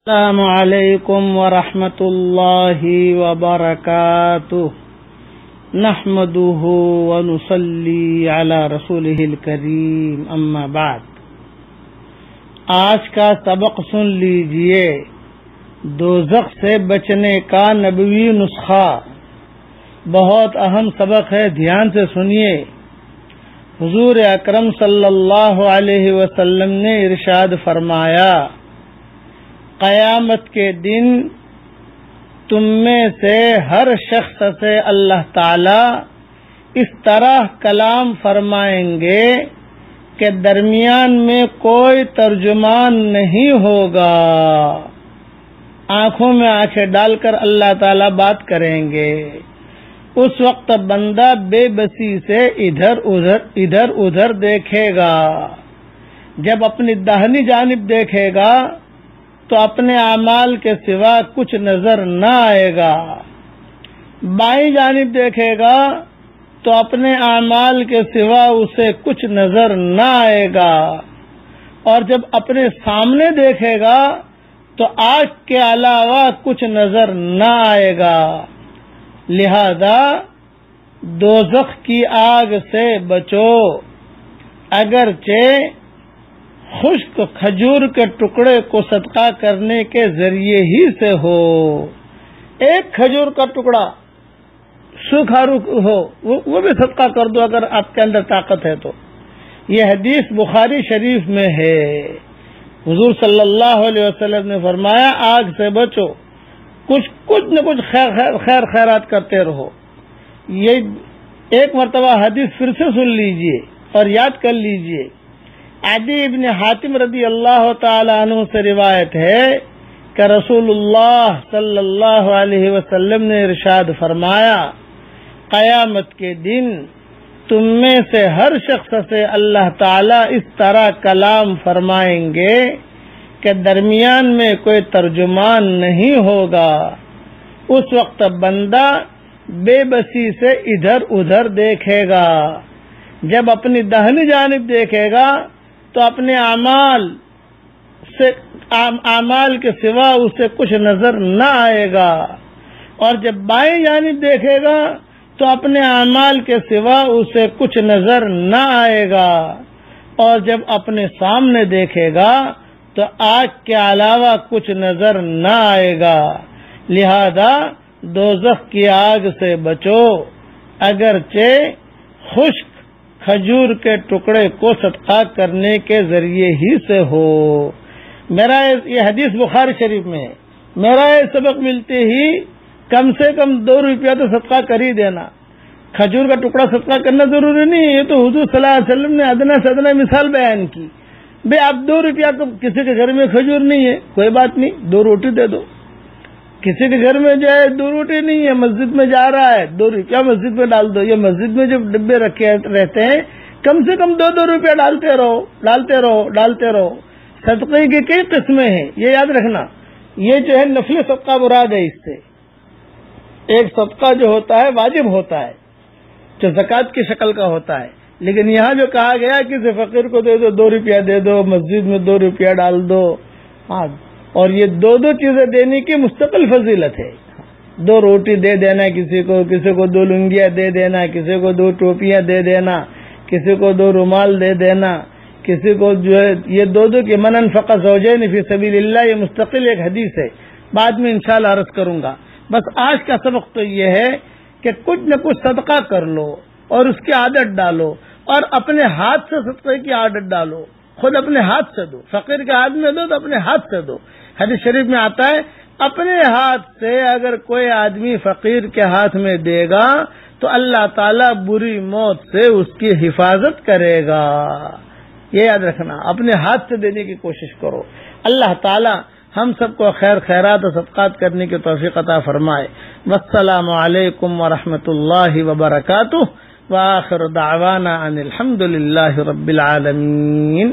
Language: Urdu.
السلام علیکم ورحمۃ اللہ وبرکاتہ نحمده ونصلی علی رسولہ الکریم اما بعد۔ آج کا سبق سن لیجئے، دوزخ سے بچنے کا نبوی نسخہ۔ بہت اہم سبق ہے، دھیان سے سنیے۔ حضور اکرم صلی اللہ علیہ وسلم نے ارشاد فرمایا، قیامت کے دن تم میں سے ہر شخص سے اللہ تعالی اس طرح کلام فرمائیں گے کہ درمیان میں کوئی ترجمان نہیں ہوگا۔ آنکھوں میں آنکھیں ڈال کر اللہ تعالی بات کریں گے۔ اس وقت بندہ بے بسی سے ادھر ادھر دیکھے گا۔ جب اپنی داہنی جانب دیکھے گا تو اپنے اعمال کے سوا کچھ نظر نہ آئے گا، بائیں جانب دیکھے گا تو اپنے اعمال کے سوا اسے کچھ نظر نہ آئے گا، اور جب اپنے سامنے دیکھے گا تو آنکھ کے علاوہ کچھ نظر نہ آئے گا۔ لہذا دوزخ کی آگ سے بچو، اگرچہ خشک کھجور کے ٹکڑے کو صدقہ کرنے کے ذریعے ہی سے ہو۔ ایک کھجور کا ٹکڑا سوکھا ہو وہ بھی صدقہ کر دو اگر آپ کے اندر طاقت ہے تو۔ یہ حدیث بخاری شریف میں ہے۔ حضور صلی اللہ علیہ وسلم نے فرمایا، آگ سے بچو، کچھ نہ کچھ خیر خیرات کرتے رہو۔ یہ ایک مرتبہ حدیث پھر سے سن لیجئے اور یاد کر لیجئے۔ عدی ابن حاتم رضی اللہ تعالی عنہ سے روایت ہے کہ رسول اللہ صلی اللہ علیہ وسلم نے ارشاد فرمایا، قیامت کے دن تم میں سے ہر شخص سے اللہ تعالی اس طرح کلام فرمائیں گے کہ درمیان میں کوئی ترجمان نہیں ہوگا۔ اس وقت بندہ بے بسی سے ادھر ادھر دیکھے گا۔ جب اپنی داہنی جانب دیکھے گا تو اپنے اعمال کے سوا اسے کچھ نظر نہ آئے گا، اور جب بائیں جانب دیکھے گا تو اپنے اعمال کے سوا اسے کچھ نظر نہ آئے گا، اور جب اپنے سامنے دیکھے گا تو آنکھ کے علاوہ کچھ نظر نہ آئے گا۔ لہذا دوزخ کی آگ سے بچو، اگرچہ خشک کھجور کے ٹکڑے کو صدقہ کرنے کے ذریعے ہی سے ہو۔ میرا یہ حدیث بخاری شریف میں ہے۔ میرا یہ سبق ملتے ہی کم سے کم 2 روپیہ تو صدقہ کر ہی دینا۔ کھجور کا ٹکڑا صدقہ کرنا ضروری نہیں ہے، یہ تو حضور صلی اللہ علیہ وسلم نے ادنا سے ادنا مثال بیان کی۔ بھئی آپ 2 روپیہ تو کسی کے گھر میں کھجور نہیں ہے، کوئی بات نہیں، 2 روٹی دے دو۔ کسی کے گھر میں جو ہے 2 روٹی نہیں ہے، مسجد میں جا رہا ہے، 2 روپیہ مسجد میں ڈال دو۔ یہ مسجد میں جو ڈبے رکھے رہتے ہیں، کم سے کم 2 روپیہ ڈالتے رہو۔ صدقے کی کئی قسمیں ہیں، یہ یاد رکھنا۔ یہ جو ہے نفلی صدقہ مراد ہے۔ اس سے ایک صدقہ جو ہوتا ہے واجب ہوتا ہے، جو زکوٰۃ کی شکل کا ہوتا ہے، لیکن یہاں جو کہا گیا کسی فقیر کو دے دو، 2 روپیہ دے دو، مسجد میں 2 روپیہ ڈال دو۔ اور یہ 2 چیزیں دینے کی مستقل فضیلت ہے۔ 2 روٹی دے دینا کسی کو 2 لنگیاں دے دینا، کسی کو 2 ٹوپیاں دے دینا، کسی کو 2 رومال دے دینا، کسی کو جو ہے یہ 2 کی من انفق زوجین فی سبیل اللہ، یہ مستقل ایک حدیث ہے، بعد میں انشاءاللہ عرض کروں گا۔ بس آج کا سبق تو یہ ہے کہ کچھ نہ کچھ صدقہ کر لو اور اس کی عادت ڈالو، اور اپنے ہاتھ سے صدقے کی عادت ڈالو۔ خود اپنے ہاتھ سے دو، فقیر کے ہاتھ میں دو تو اپنے ہاتھ سے دو۔ حدیث شریف میں آتا ہے، اپنے ہاتھ سے اگر کوئی آدمی فقیر کے ہاتھ میں دے گا تو اللہ تعالیٰ بری موت سے اس کی حفاظت کرے گا۔ یہ یاد رکھنا، اپنے ہاتھ سے دینے کی کوشش کرو۔ اللہ تعالیٰ ہم سب کو خیر خیرات و صدقات کرنے کی توفیق عطا فرمائے۔ والسلام علیکم ورحمۃ اللہ وبرکاتہ، وآخر دعوانا ان الحمد للہ رب العالمین۔